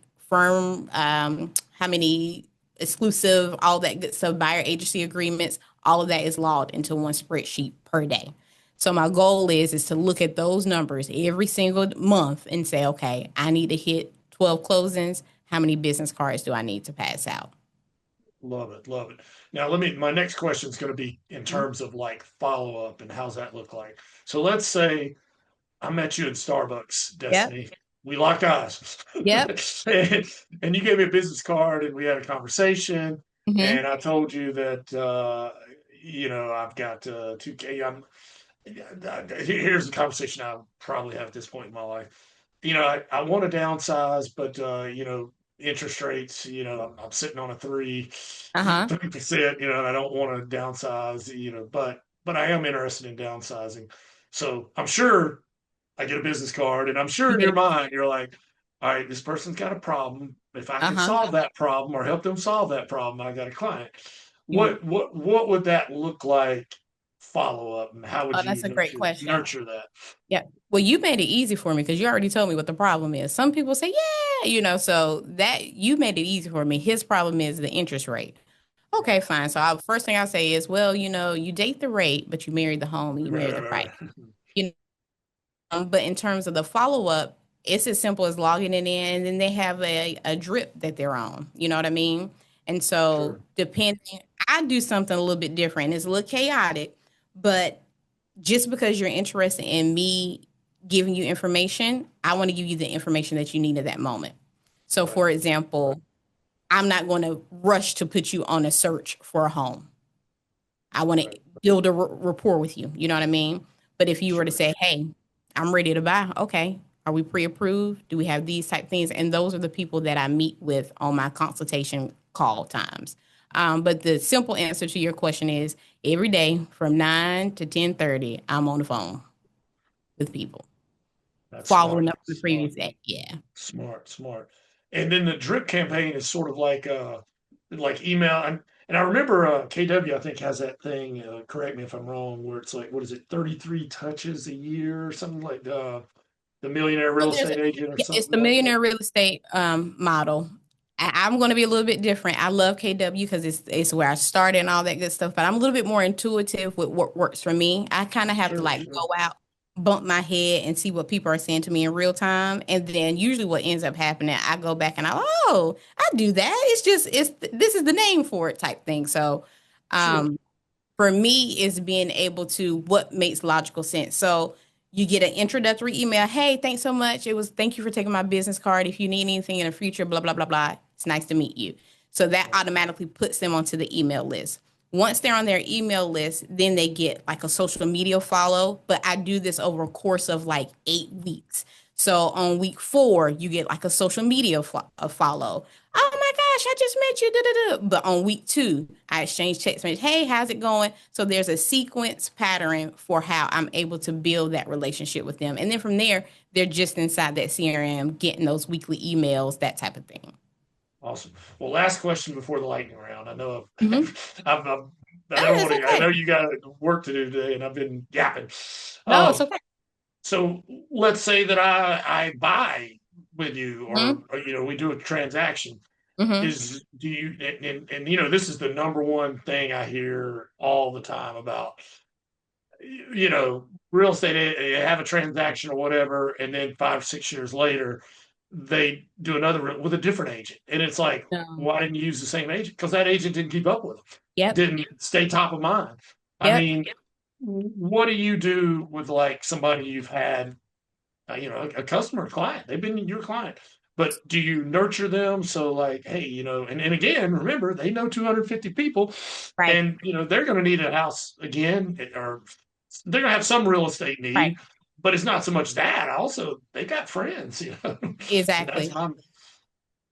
exclusive, all that good stuff, buyer agency agreements, all of that is logged into one spreadsheet per day. So my goal is to look at those numbers every single month and say, okay, I need to hit 12 closings. How many business cards do I need to pass out? Love it, love it. Now, my next question is going to be in Mhm. terms of like follow up and how's that look like. So let's say I met you in Starbucks, Yep. Destiny. We locked eyes. Yep. and, and you gave me a business card and we had a conversation. Hmm. And I told you that, I've got 2K. Here's the conversation I probably have at this point in my life. I want to downsize, but, interest rates, I'm sitting on a Uh-huh. 3%, and I don't want to downsize, but I am interested in downsizing. So I'm sure I get a business card, and I'm sure in your Yes. mind you're like, all right, this person's got a problem. If I can Uh-huh. solve that problem or help them solve that problem, I got a client. You, What would that look like? Follow up, and how would oh, you that's a great question. nurture that? Yeah. Well, you made it easy for me because you already told me what the problem is. Some people say, yeah, so that you made it easy for me. His problem is the interest rate. Okay, fine. So first thing I say is, well, you date the rate, but you marry the home and you marry the price. Right. You but in terms of the follow up, it's as simple as logging it in, and then they have a drip that they're on. You know what I mean? And so Sure. depending, I do something a little bit different. It's a little chaotic, but just because you're interested in me giving you information, I want to give you the information that you need at that moment. So, Right. for example, I'm not going to rush to put you on a search for a home. I want to Right. build a rapport with you. You know what I mean? But if you were to Sure. say, hey, I'm ready to buy, okay, are we pre approved? Do we have these type things? And those are the people that I meet with on my consultation call times. But the simple answer to your question is every day from 9 to 10:30, I'm on the phone with people, That's following smart. up the Smart. previous day. Yeah. Smart. And then the drip campaign is sort of like email and I remember KW I think has that thing, correct me if I'm wrong, where it's like what is it, 33 touches a year or something like the millionaire So real there's estate agent or yeah, it's something the like that. millionaire real estate model. I'm going to be a little bit different. I love KW because it's where I started and all that good stuff. But I'm a little bit more intuitive with what works for me. I kind of have to like Sure. go out, bump my head, and see what people are saying to me in real time. And then usually what ends up happening, I go back and I do that. It's this is the name for it type thing. So, Sure. um, for me is being able to what makes logical sense. So you get an introductory email. Hey, thanks so much. Thank you for taking my business card. If you need anything in the future, blah, blah, blah, blah. It's nice to meet you. So that Right. automatically puts them onto the email list. Once they're on their email list, then they get like a social media follow. But I do this over a course of like 8 weeks. So on week 4, you get like a social media follow. Oh my gosh, I just met you. Da, da, da. But on week 2, I exchange text messages. Hey, how's it going? So there's a sequence pattern for how I'm able to build that relationship with them. And then from there, they're just inside that CRM, getting those weekly emails, that type of thing. Awesome. Well, last question before the lightning round. I know Hmm. I No, don't it's want to. I okay. know you got work to do today, and I've been yapping. No, it's Um, okay. so let's say that I buy with you, Hmm. or we do a transaction. Hmm. Is do you and this is the number one thing I hear all the time about real estate. You have a transaction or whatever, and then 5 6 years later they do another with a different agent, and it's like, No. why didn't you use the same agent? Because that agent didn't keep up with them, Yep. didn't stay top of mind. I Yep. mean, what do you do with like somebody you've had, a customer, client, they've been your client, but do you nurture them? So like, hey, and again, remember, they know 250 people, Right. and they're going to need a house again, or they're going to have some real estate Right. need, but it's not so much that. Also, they got friends, So that's Exactly. my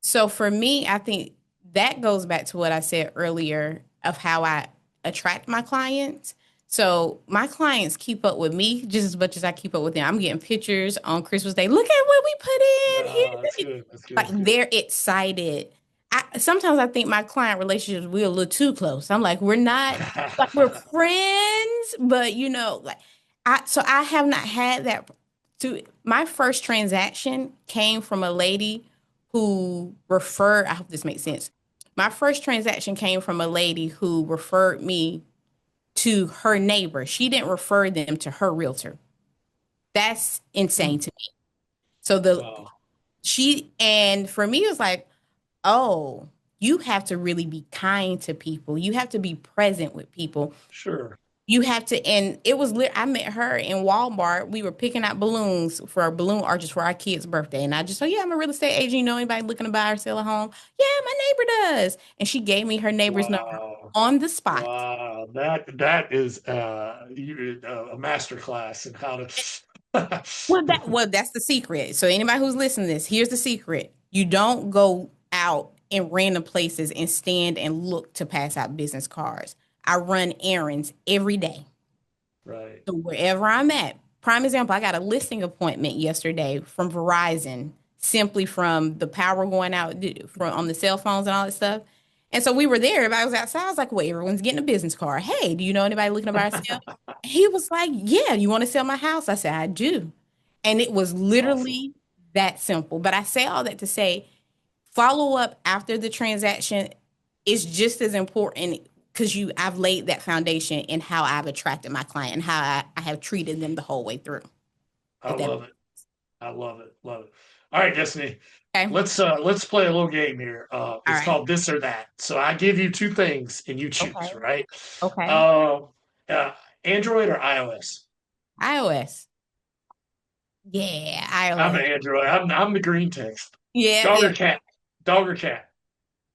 So for me, I think that goes back to what I said earlier of how I attract my clients. So my clients keep up with me just as much as I keep up with them. I'm getting pictures on Christmas Day. Look at what we put in. that's good. That's good. Like That's good. they're excited. Sometimes I think my client relationships we're a little too close. I'm like, we're not like we're friends, but like I have not had that. My first transaction came from a lady who referred. I hope this makes sense. My first transaction came from a lady who referred me to her neighbor. She didn't refer them to her realtor. That's insane to me. So Wow. and for me it was like, oh, you have to really be kind to people. You have to be present with people. Sure. You have to, and I met her in Walmart. We were picking out balloons for our balloon arches for our kid's birthday. And I just said, yeah, I'm a real estate agent. You know anybody looking to buy or sell a home? Yeah, my neighbor does. And she gave me her neighbor's number Wow. on the spot. Wow. That is a master class in how to. Well, that's the secret. So anybody who's listening to this, here's the secret. You don't go out in random places and stand and look to pass out business cards. I run errands every day. Right. So wherever I'm at, prime example, I got a listing appointment yesterday from Verizon, simply from the power going out from on the cell phones and all that stuff. And so we were there. Everybody was outside. I was like, well, everyone's getting a business card. Hey, do you know anybody looking to buy a sale? He was like, yeah, you want to sell my house? I said, I do. And it was Awesome. literally that simple. But I say all that to say follow up after the transaction is just as important because I've laid that foundation in how I've attracted my client and how I have treated them the whole way through. I If that love it. I love it. Love it. All right, Destiny. okay. Let's play a little game here. All It's right. called this or that. So I give you two things and you choose, Okay. right? Okay. Uh, uh Android or iOS? iOS. Yeah, I'm iOS. an Android. I'm the green text. Yeah, Dog yeah. or cat? Dog or cat?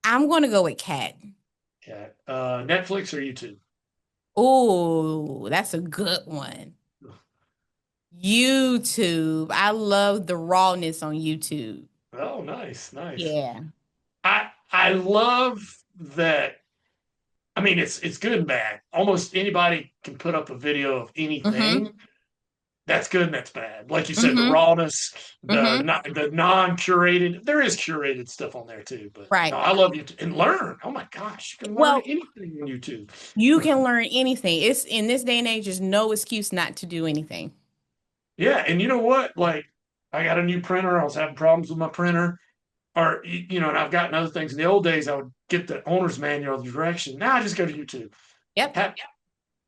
I'm gonna go with cat. Cat. Netflix or YouTube? Oh, that's a good one. YouTube. I love the rawness on YouTube. Oh, nice, nice. Yeah. I love that. I mean, it's good and bad. Almost anybody can put up a video of Mm-hmm. anything. That's good and that's bad. Like you said, the Mm-hmm. rawness, Mm-hmm. the non-curated. There is curated stuff on there too, but no, Right. I love YouTube and learn. Oh my gosh, you can learn Well, anything on YouTube. you can learn anything. It's in this day and age, there's no excuse not to do anything. Yeah, and you know what? Like, I got a new printer. I was having problems with my printer, or and I've gotten other things. In the old days, I would get the owner's manual, the direction. Now I just go to YouTube. Yep. Have,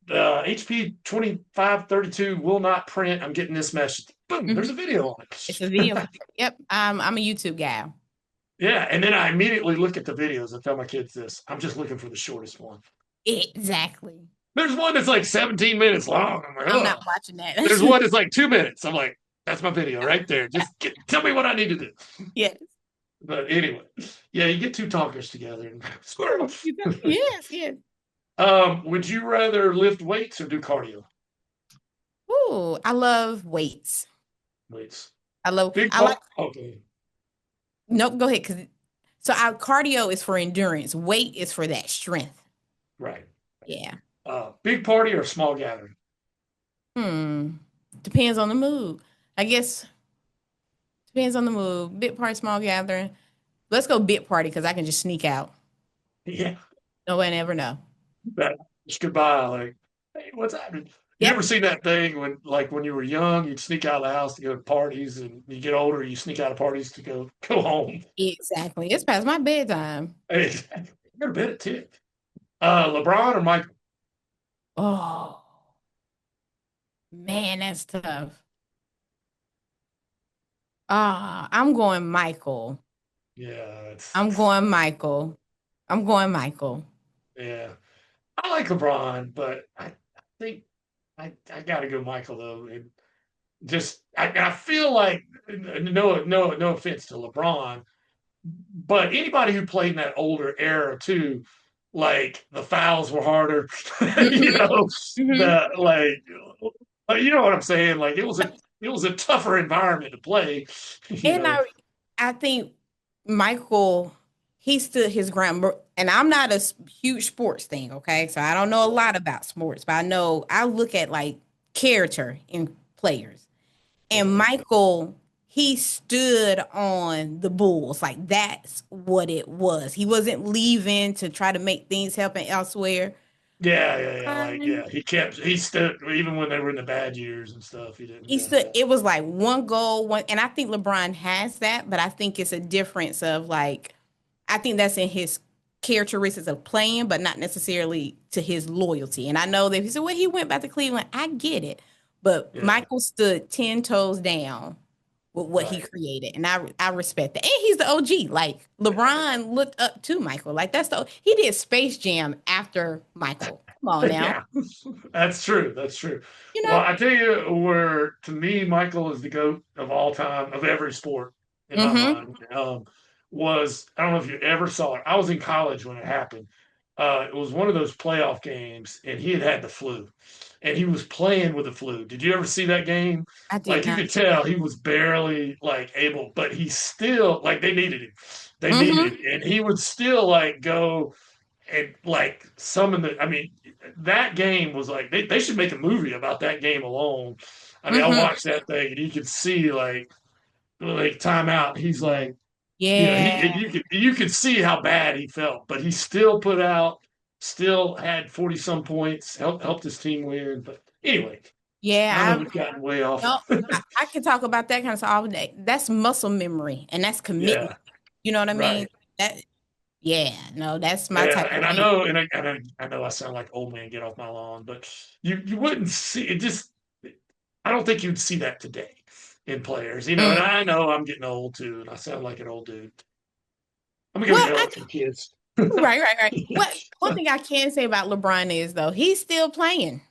HP 2532 will not print. I'm getting this message. Boom, there's Hmm. a video on It's a video. it. Yep. I'm a YouTube guy. Yeah, and then I immediately look at the videos. I tell my kids this. I'm just looking for the shortest one. Exactly. There's one that's like 17 minutes long. I'm like, I'm not oh. watching that. There's one that's like 2 minutes. I'm like, that's my video right there. Just tell me what I need to do. Yes. But anyway, yeah, you get two talkers together and squirrel. Yes, yes. Would you rather lift weights or do cardio? Ooh, I love weights. Weights. I like Okay. nope, go ahead. So our cardio is for endurance. Weight is for that strength. Right. Yeah. Big party or small gathering? Hmm. Depends on the mood. I guess depends on the mood. Big party, small gathering. Let's go big party because I can just sneak out. Yeah. Nobody ever know. Just goodbye. Like, hey, what's happening? You Yep. ever seen that thing when you were young, you'd sneak out of the house to go to parties, and you get older, you sneak out of parties to go home. Exactly. It's past my bedtime. Hey, go to bed at 10. LeBron or Michael? Oh man, that's tough. I'm going Michael. Yeah, it's I'm going Michael. I'm going Michael. yeah. I like LeBron, but I think I got to go Michael though. I feel like no offense to LeBron, but anybody who played in that older era too, like the fouls were harder, you Mhm, know, mhm. the you know what I'm saying? Like it was a tougher environment to play, you And know. I think Michael, he stood his ground. And I'm not a huge sports thing, okay? So I don't know a lot about sports, but I know I look at like character in players. And Uh, Michael, he stood on the Bulls. Like that's what it was. He wasn't leaving to try to make things happen elsewhere. yeah. He stood even when they were in the bad years and stuff. He didn't. He stood, it was like one goal, one, and I think LeBron has that, but I think it's a difference of like, I think that's in his characteristics of playing, but not necessarily to his loyalty. And I know that he said, well, he went back to Cleveland. I get it. But Yeah, Michael stood 10 toes down with what he right. created. And I respect that. And he's the OG. Like LeBron looked up to Michael. Like he did Space Jam after Michael. Come on now. Yeah, that's true. That's true. You Well, know? I tell you where to me, Michael is the GOAT of all time of every sport in my Mm-hmm. mind. Was I don't know if you ever saw it. I was in college when it happened. It was one of those playoff games, and he had the flu, and he was playing with the flu. Did you ever see that game? I did Like you not. could tell he was barely like able, but he still like they needed him. They needed Mm-hmm. him, and he would still like go and like some of the I mean that game was like they should make a movie about that game alone. I mean, I Mm-hmm. watched that thing and you could see like timeout. He's like, you know, he Yeah. you could see how bad he felt, but he still put out, still had 40 some points, helped his team win. But anyway, I know Yeah. we've gotten way off. No, I can talk about that kind of stuff all day. That's muscle memory and that's commitment. Yeah, You know what I mean? right. That yeah, no, that's my Yeah, type of and I thing. know, I know I sound like old man, get off my lawn, but you wouldn't see it. Just I don't think you'd see that today in players, you know. And Mm. I know I'm getting old too, and I sound like an old dude. I'm gonna go Well, yell at some kids. right. What one thing I can say about LeBron is though, he's still playing.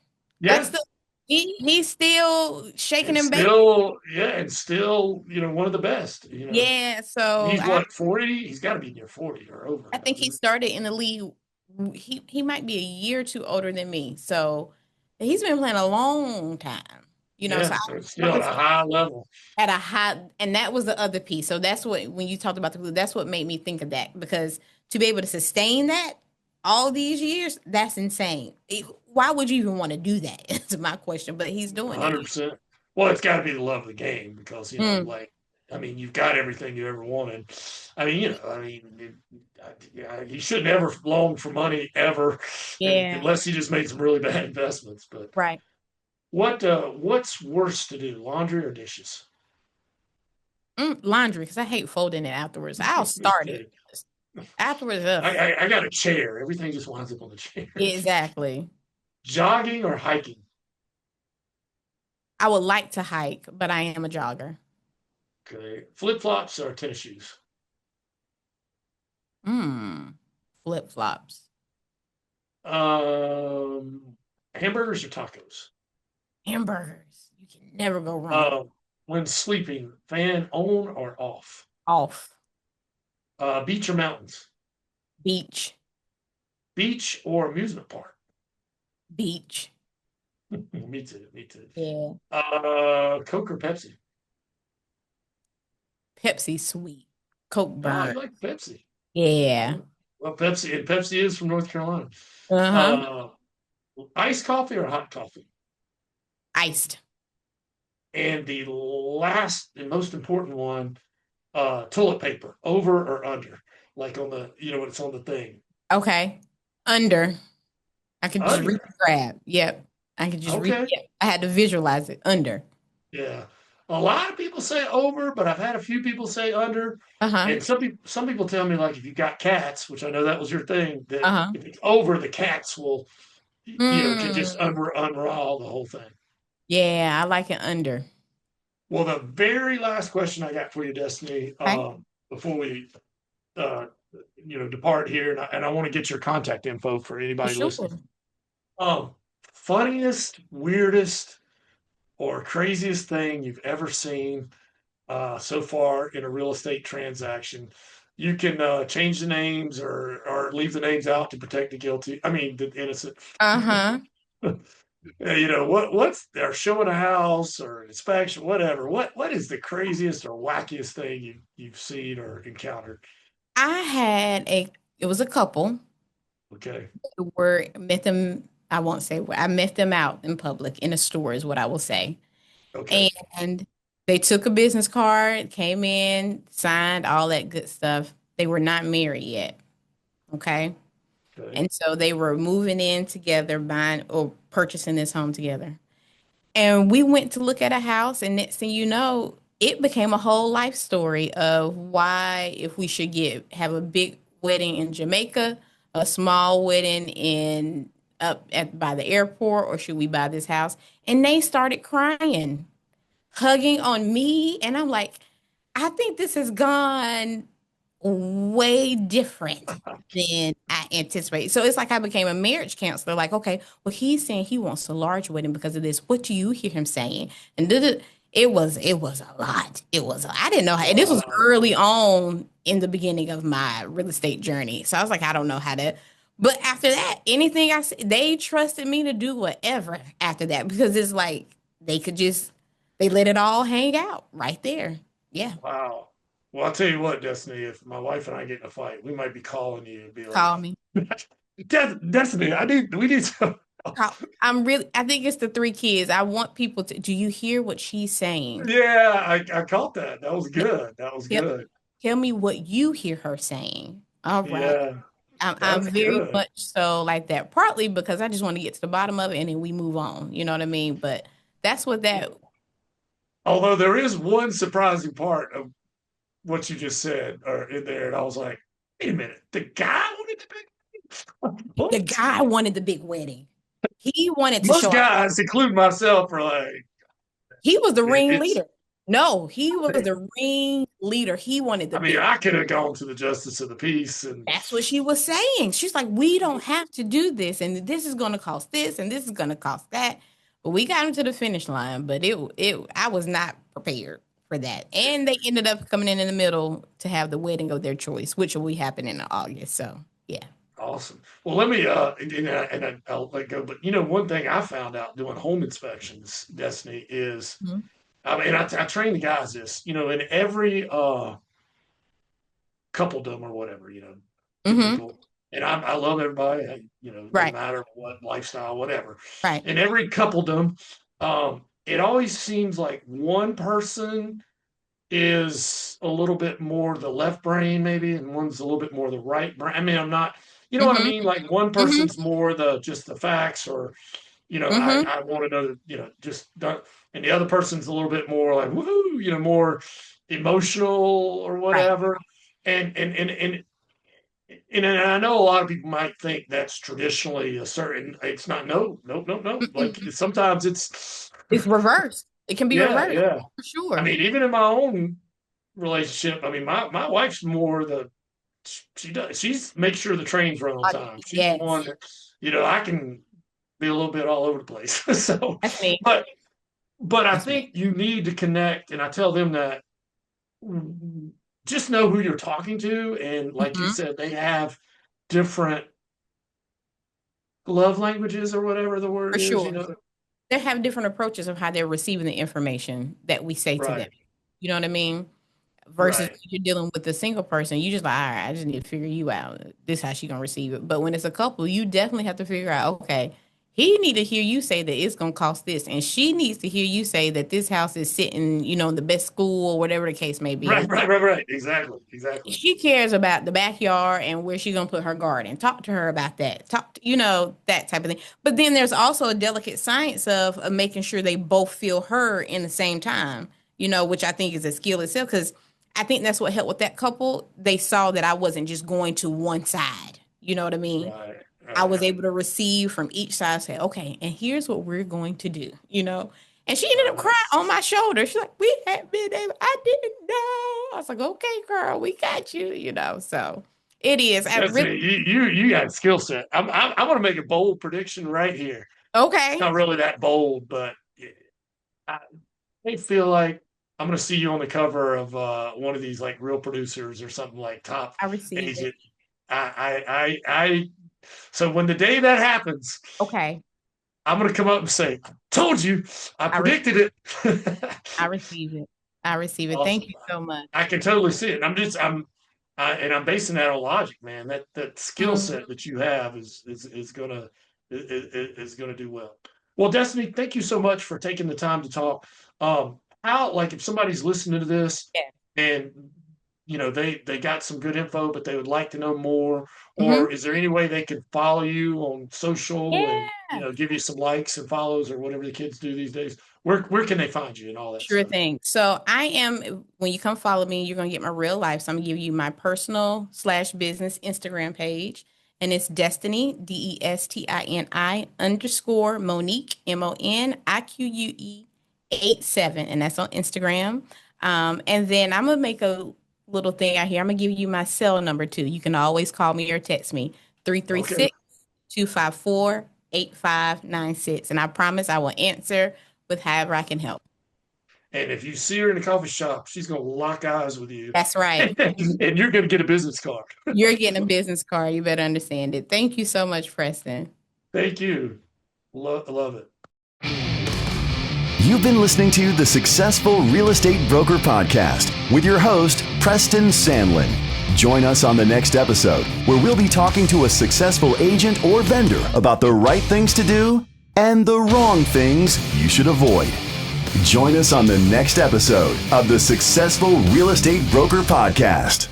That's Yeah, the he's still shaking and and baking. still, yeah, and still, you know, one of the best. You know, Yeah, so he's what 40? He's got to be near 40 or over I now, think he isn't started in the league. He might be a year or two older than me, so he's been playing a long time. You he? know, so Yeah, I so it's still at wanted a high level. at a high, and that was the other piece. So that's what when you talked about the glue, that's what made me think of that because to be able to sustain that all these years, that's insane. Why would you even want to do that? Is my question. But he's doing it. 100%. Well, it's got to be the love of the game because, you know, Mm, like, I mean, you've got everything you ever wanted. I mean, you know, he shouldn't ever long for money ever, yeah, unless he just made some really bad investments. But right. what's worse to do, laundry or dishes? Laundry because I hate folding it afterwards. I'll Me start it too. afterwards. Ugh. I got a chair. Everything just winds up on the chair. Exactly. Jogging or hiking? I would like to hike, but I am a jogger. Okay. Flip flops or tennis shoes? Mm, flip flops. Um, Hamburgers or tacos? Hamburgers. You can never go wrong. Uh, when sleeping, fan on or off? Off. Beach or mountains? Beach. Beach or amusement park? Beach. Me too. Me too. Yeah. Coke or Pepsi? Pepsi sweet. Coke Oh, burn. you like Pepsi? Yeah. Well, Pepsi is from North Carolina. Uh-huh. Uh, iced coffee or hot coffee? Iced. And the last and most important one, toilet paper, over or under? Like on the, you know, when it's on the thing. Okay. Under. I could just reach Under. and grab. Yep. I could just reach. Okay. Yep. I had to visualize it. Under. Yeah. A lot of people say over, but I've had a few people say under. Uh-huh. And some people tell me like if you got cats, which I know that was your thing, that Uh-huh. if it's over, the cats will, you know, can just Mm. unravel the whole thing. Yeah, I like it under. Well, the very last question I got for you, Destiny, Okay. before we uh, you know, depart here, and I want to get your contact info for For anybody sure. listening. Funniest, weirdest, or craziest thing you've ever seen so far in a real estate transaction. You can change the names or leave the names out to protect the guilty. I mean, the innocent. Uh-huh. What's they're showing a house or an inspection, whatever. What is the craziest or wackiest thing you've seen or encountered? I had it was a couple Okay, who were met them. I won't say where I met them out in public in a store is what I will say. okay, And they took a business card, came in, signed all that good stuff. They were not married yet. Okay. okay. And so they were moving in together, buying or purchasing this home together. And we went to look at a house, and next thing you know, it became a whole life story of why if we should have a big wedding in Jamaica, a small wedding in up at by the airport, or should we buy this house? And they started crying, hugging on me, and I'm like, I think this has gone way different than I anticipated. So it's like I became a marriage counselor. Like, okay, well, he's saying he wants a large wedding because of this. What do you hear him saying? And it was a lot. I didn't know how, and this was Wow. early on in the beginning of my real estate journey. So I was like, I don't know how to. But after that, anything I said, they trusted me to do whatever after that because it's like they let it all hang out right there. Yeah. Wow. Well, I'll tell you what, Destiny, if my wife and I get in a fight, we might be calling you and be like, Call me. Destiny, we need to. I think it's the three kids. I want people to, do you hear what she's saying? Yeah, I caught that. That was Tell, good. That was tell, good. tell me what you hear her saying. All right. Yeah, I'm that's very good. much so like that, partly because I just want to get to the bottom of it and then we move on. You know what I mean? But that's what that, Although there is one surprising part of what you just said or in there, and I was like, wait a minute, the guy wanted to be the what? guy wanted the big wedding. He wanted to Most show off. guys, including myself, are like, He was the ring it's. leader. No, he was the ring leader. He wanted the I mean, big. I could have gone to the justice of the peace, and That's what she was saying. She's like, we don't have to do this, and this is going to cost this, and this is going to cost that. But we got him to the finish line, but I was not prepared for that. And they ended up coming in the middle to have the wedding of their choice, which will be happening in August. So yeah. awesome. Well, let me I'll let go. But one thing I found out doing home inspections, Destiny, is Mhm. I mean, I train the guys this, in every coupledom or whatever, two Mm-hmm. people. And I love everybody, no Right. matter what lifestyle, whatever. Right. In every coupledom, it always seems like one person is a little bit more the left brain, maybe, and one's a little bit more the right brain. I mean, I'm not, you know what I Mm-hmm. mean? Like one Mm-hmm. person's more the just the facts, or Mm-hmm. I want to know, just don't, and the other person's a little bit more like woohoo, more emotional or Right. whatever. And I know a lot of people might think that's traditionally a certain. It's not. No, no, no, no. Like Mm-mm. sometimes it's. It's reversed. It can be Yeah, reversed yeah. for I sure. mean, even in my own relationship, I mean, my wife's more the she's makes sure the trains run on Uh, time. She's the one yes. that I can be a little bit all over the place. So, That's me. but I That's me. think you need to connect, and I tell them that just know who you're talking to, and like you Mm-hmm. said, they have different love languages or whatever the For word is. sure. They have different approaches of how they're receiving the information that we say to them. Right, You know what I mean? Versus right, when you're dealing with a single person, you just like, all right, I just need to figure you out. This is how she gonna receive it. But when it's a couple, you definitely have to figure out, okay, he need to hear you say that it's gonna cost this, and she needs to hear you say that this house is sitting, in the best school or whatever the case may be. right, right, right, right. Exactly, exactly. She cares about the backyard and where she's gonna put her garden. Talk to her about that. That type of thing. But then there's also a delicate science of making sure they both feel her in the same time, which I think is a skill itself. Because I think that's what helped with that couple. They saw that I wasn't just going to one side. You know what I mean? Right, I was right, able to receive from each side, say, okay, and here's what we're going to do. And she ended up right. crying on my shoulder. She's like, we had been able, I didn't know. I was like, okay, girl, we got you. So it is. I That's really, it. You got a skill set. I'm going to make a bold prediction right here. It's okay. not really that bold, but I feel like I'm going to see you on the cover of one of these like Real Producers or something like Top I received it. Agent. So when the day that happens, Okay. I'm going to come up and say, "Told you, I predicted it." I received it. I receive it. Awesome. Thank you so much. I can totally see it. I'm basing that on logic, man. That skill set that you have is gonna do well. Well, Destiny, thank you so much for taking the time to talk. How, like, if somebody's listening to this Yeah. and they got some good info, but they would like to know more, or is there any way they could follow you on social and give you some likes and follows or whatever the kids do these days? Where can they find you and all that Sure stuff? thing. So I am, when you come follow me, you're going to get my real life. So I'm going to give you my personal/business Instagram page. And it's Destini, DESTINI _ Monique, MONIQUE 87. And that's on Instagram. And then I'm going to make a little thing out here. I'm going to give you my cell number too. You can always call me or text me, 336-254-8596. And I promise I will answer with however I can help. And if you see her in the coffee shop, she's going to lock eyes with you. That's right. And you're going to get a business card. You're getting a business card. You better understand it. Thank you so much, Preston. Thank you. Love it. You've been listening to the Successful Real Estate Broker Podcast with your host, Preston Sandlin. Join us on the next episode where we'll be talking to a successful agent or vendor about the right things to do and the wrong things you should avoid. Join us on the next episode of the Successful Real Estate Broker Podcast.